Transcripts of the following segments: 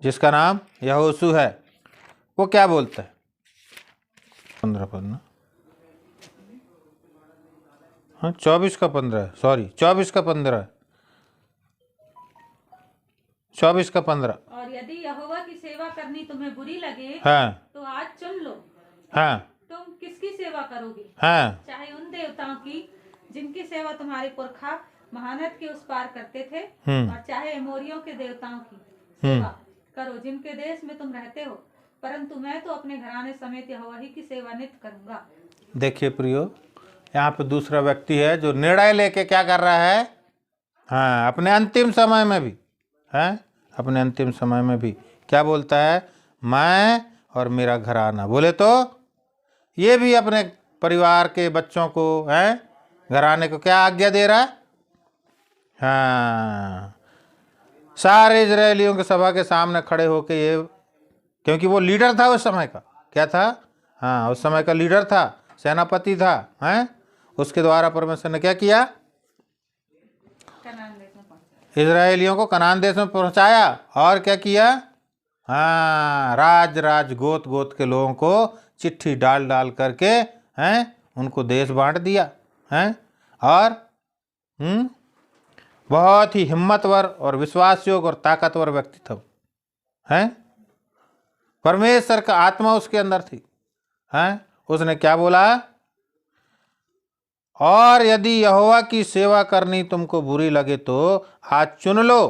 जिसका नाम यहोशू है, वो क्या बोलता है? 15 पद ना, हाँ 24 का 15, सॉरी 24 का 15, 24 का 15। और यदि यहोवा की सेवा करनी तुम्हें बुरी लगे हाँ तो आज चुन लो हाँ तुम किसकी सेवा करोगे, हाँ चाहे उन देवताओं की जिनकी सेवा तुम्हारे पुरखा महानद के उस पार करते थे, और चाहे एमोरियों के देवताओं की सेवा करो जिनके देश में तुम रहते हो, परंतु मैं तो अपने घराने समेत यहोवा ही की सेवा नित्य करूंगा। देखिए प्रियो, यहाँ पे दूसरा व्यक्ति है जो निर्णय लेके क्या कर रहा है, हाँ अपने अंतिम समय में भी, है अपने अंतिम समय में भी क्या बोलता है, मैं और मेरा घराना। बोले तो ये भी अपने परिवार के बच्चों को, है घराने को क्या आज्ञा दे रहा है? हाँ, सारे इजरायलियों के सभा के सामने खड़े होके ये, क्योंकि वो लीडर था उस समय का, क्या था, हाँ उस समय का लीडर था, सेनापति था, हैं उसके द्वारा परमेश्वर ने क्या किया, कनान देश में पहुंचा। इजरायलियों को कनान देश में पहुंचाया। और क्या किया, हाँ राज गोत गोत के लोगों को चिट्ठी डाल डाल करके, हैं उनको देश बांट दिया, हैं और बहुत ही हिम्मतवर और विश्वास योग्य और ताकतवर व्यक्ति था, हैं परमेश्वर का आत्मा उसके अंदर थी, हैं उसने क्या बोला, और यदि यहोवा की सेवा करनी तुमको बुरी लगे तो आज चुन लो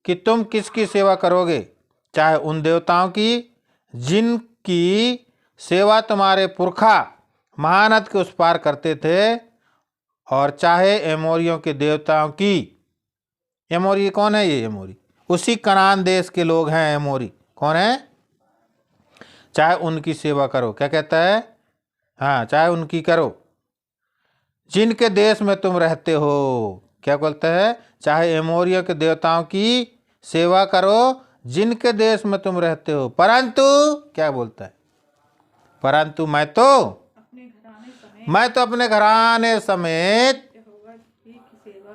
कि तुम किसकी सेवा करोगे, चाहे उन देवताओं की जिनकी सेवा तुम्हारे पुरखा महानद के उस पार करते थे, और चाहे एमोरियों के देवताओं की। एमोरी कौन है? ये एमोरी उसी कनान देश के लोग हैं। एमोरी कौन है? चाहे उनकी सेवा करो। क्या कहता है? हाँ चाहे उनकी करो जिनके देश में तुम रहते हो। क्या बोलता है? चाहे एमोरियों के देवताओं की सेवा करो जिनके देश में तुम रहते हो, परंतु क्या बोलता है? परंतु मैं तो अपने घराने समेत यहोवा ही की सेवा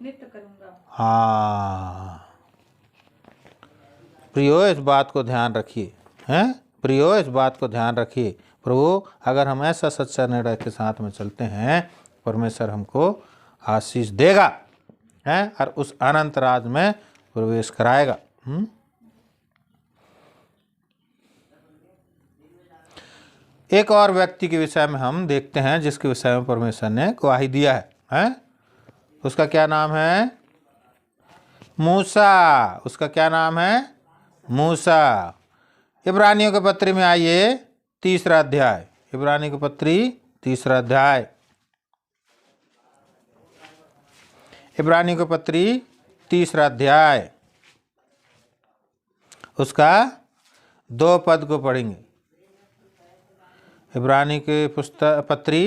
नित्य करूंगा। हाँ प्रियो इस बात को ध्यान रखिए, हैं प्रियो इस बात को ध्यान रखिए। प्रभु अगर हम ऐसा सच्चा निर्णय के साथ में चलते हैं, परमेश्वर हमको आशीष देगा, हैं और उस अनंत राज में प्रवेश कराएगा। एक और व्यक्ति के विषय में हम देखते हैं जिसके विषय में परमेश्वर ने गवाही दिया है, हैं उसका क्या नाम है? मूसा। उसका क्या नाम है? मूसा। इब्रानियों के पत्री में आइए 3रा अध्याय। इब्रानियों के पत्री 3रा अध्याय। इब्रानियों के पत्री 3रा अध्याय उसका 2 पद को पढ़ेंगे। इब्रानी के पुस्तक पत्री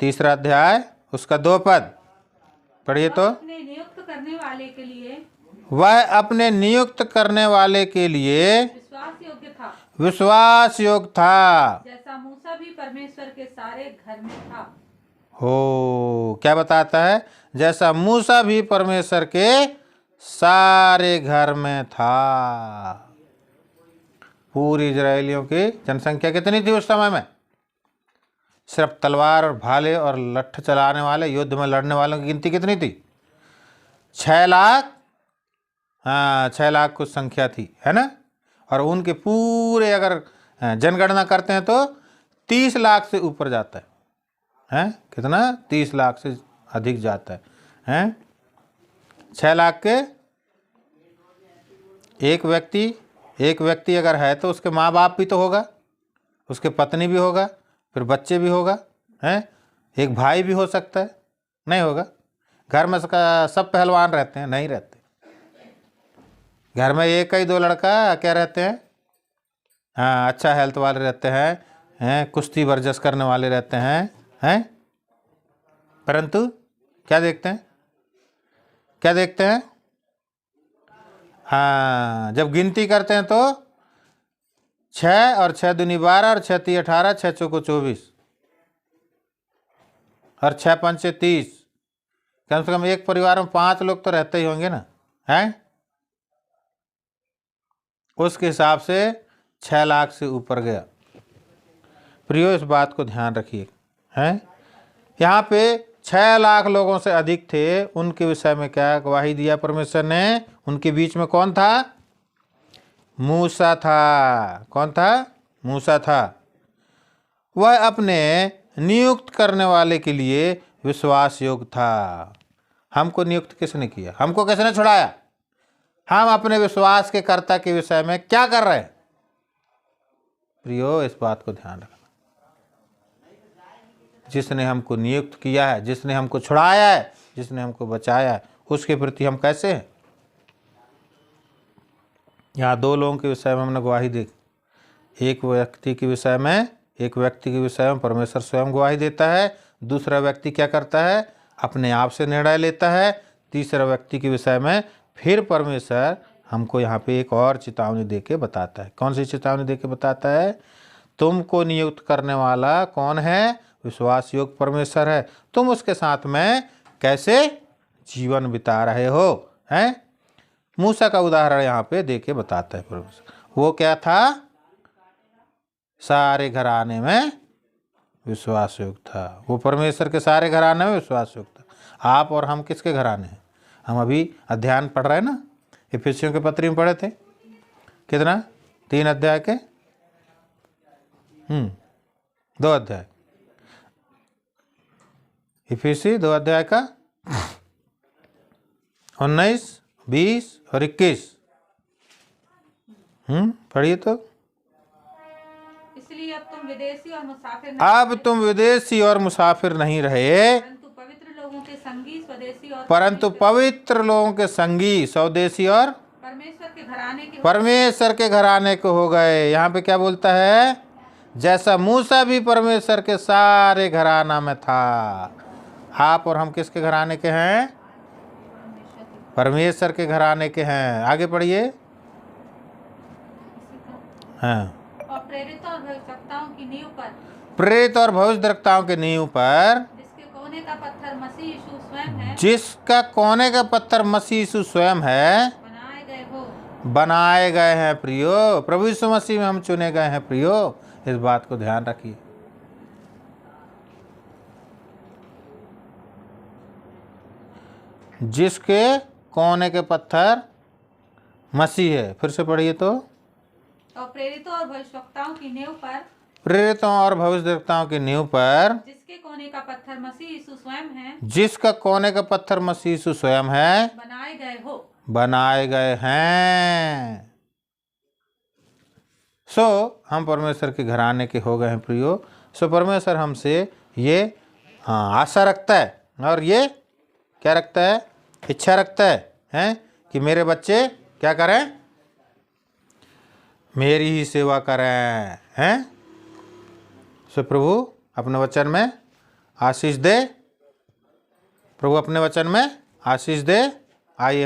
3रा अध्याय उसका 2 पद पढ़िए तो। अपने नियुक्त करने वाले के लिए वह अपने नियुक्त करने वाले के लिए विश्वास योग्य था, जैसा मूसा भी परमेश्वर के सारे घर में था। हो क्या बताता है? जैसा मूसा भी परमेश्वर के सारे घर में था। पूरी इजरायलियों की जनसंख्या कितनी थी उस समय में? सिर्फ तलवार और भाले और लठ चलाने वाले, युद्ध में लड़ने वालों की गिनती कितनी थी? 6 लाख। हाँ 6 लाख कुछ संख्या थी, है ना। और उनके पूरे अगर जनगणना करते हैं तो 30 लाख से ऊपर जाता है, हैं कितना? 30 लाख से अधिक जाता है, हैं 6 लाख के एक व्यक्ति अगर है तो उसके माँ बाप भी तो होगा, उसके पत्नी भी होगा, फिर बच्चे भी होगा, हैं एक भाई भी हो सकता है, नहीं होगा। घर में सब पहलवान रहते हैं? नहीं रहते। घर में 1 या 2 लड़का क्या रहते हैं? हाँ अच्छा हेल्थ वाले रहते हैं कुश्ती वर्जस करने वाले रहते हैं परंतु क्या देखते हैं? हाँ जब गिनती करते हैं तो 6 और 6 दूनी 12 और 6 तीय 18, 6 चौको 24 और 6 पंचे 30। कम से कम एक परिवार में 5 लोग तो रहते ही होंगे ना, हैं उसके हिसाब से 6 लाख से ऊपर गया। प्रियो इस बात को ध्यान रखिए, हैं यहाँ पे 6 लाख लोगों से अधिक थे, उनके विषय में क्या गवाही दिया परमेश्वर ने? उनके बीच में कौन था? मूसा था। कौन था? मूसा था। वह अपने नियुक्त करने वाले के लिए विश्वास योग्य था। हमको नियुक्त किसने किया? हमको किसने छुड़ाया? हम अपने विश्वास के कर्ता के विषय में क्या कर रहे हैं? प्रियो इस बात को ध्यान रखना, जिसने हमको नियुक्त किया है, जिसने हमको छुड़ाया है, जिसने हमको बचाया है, उसके प्रति हम कैसे हैं? यहाँ 2 लोगों के विषय में हमने गवाही दी। एक व्यक्ति के विषय में, एक व्यक्ति के विषय में परमेश्वर स्वयं गवाही देता है। दूसरा व्यक्ति क्या करता है? अपने आप से निर्णय लेता है। तीसरा व्यक्ति के विषय में फिर परमेश्वर हमको यहाँ पे एक और चेतावनी दे के बताता है। कौन सी चेतावनी दे के बताता है? तुमको नियुक्त करने वाला कौन है? विश्वास योग्य परमेश्वर है। तुम उसके साथ में कैसे जीवन बिता रहे हो? हैं? मूसा का उदाहरण यहाँ पे दे के बताता है परमेश्वर। वो क्या था? सारे घराने में विश्वास योग्य था। वो परमेश्वर के सारे घराने में विश्वास योग्य था। आप और हम किसके घराने हैं? हम अभी अध्ययन पढ़ रहे हैं ना, इफिसियों के पत्री में पढ़े थे। कितना? 3 अध्याय के 2 अध्याय। इफिसी 2 अध्याय का 19, 20 और 21 पढ़िए तो। इसलिए अब तुम विदेशी और मुसाफिर अब तुम विदेशी और मुसाफिर नहीं रहे, परंतु पवित्र लोगों के संगी स्वदेशी और परंतु पवित्र लोगों के संगी स्वदेशी और परमेश्वर के घराने के हो गए। यहाँ पे क्या बोलता है? जैसा मूसा भी परमेश्वर के सारे घराना में था। आप और हम किसके घराने के हैं? परमेश्वर के घराने के हैं। आगे पढ़िए। हाँ। और प्रेरित और भविष्यवक्ताओं की नींव पर, प्रेरित और भविष्यद्वक्ताओं के नींव पर, जिसके कोने का पत्थर मसीह यीशु स्वयं है, जिसका कोने का पत्थर मसीह यीशु स्वयं है, बनाए गए हो। बनाए गए हैं। प्रियो, प्रभु यीशु मसीह में हम चुने गए हैं। प्रियो इस बात को ध्यान रखिए। जिसके कोने के पत्थर मसीह है। फिर से पढ़िए तो। और प्रेरितों और भविष्यवक्ताओं की नींव पर, प्रेरितों और भविष्यद्वक्ताओं की नींव पर, जिसके कोने का पत्थर मसीह यीशु स्वयं है, जिसका कोने का पत्थर मसीह यीशु स्वयं है, बनाए गए हो। बनाए गए हैं। सो हम परमेश्वर के घराने के हो गए हैं। प्रियो, सो परमेश्वर हमसे ये आशा रखता है, और ये क्या रखता है? इच्छा रखता है कि मेरे बच्चे क्या करें? मेरी ही सेवा करें। हैं? सो प्रभु अपने वचन में आशीष दे। प्रभु अपने वचन में आशीष दे। आइए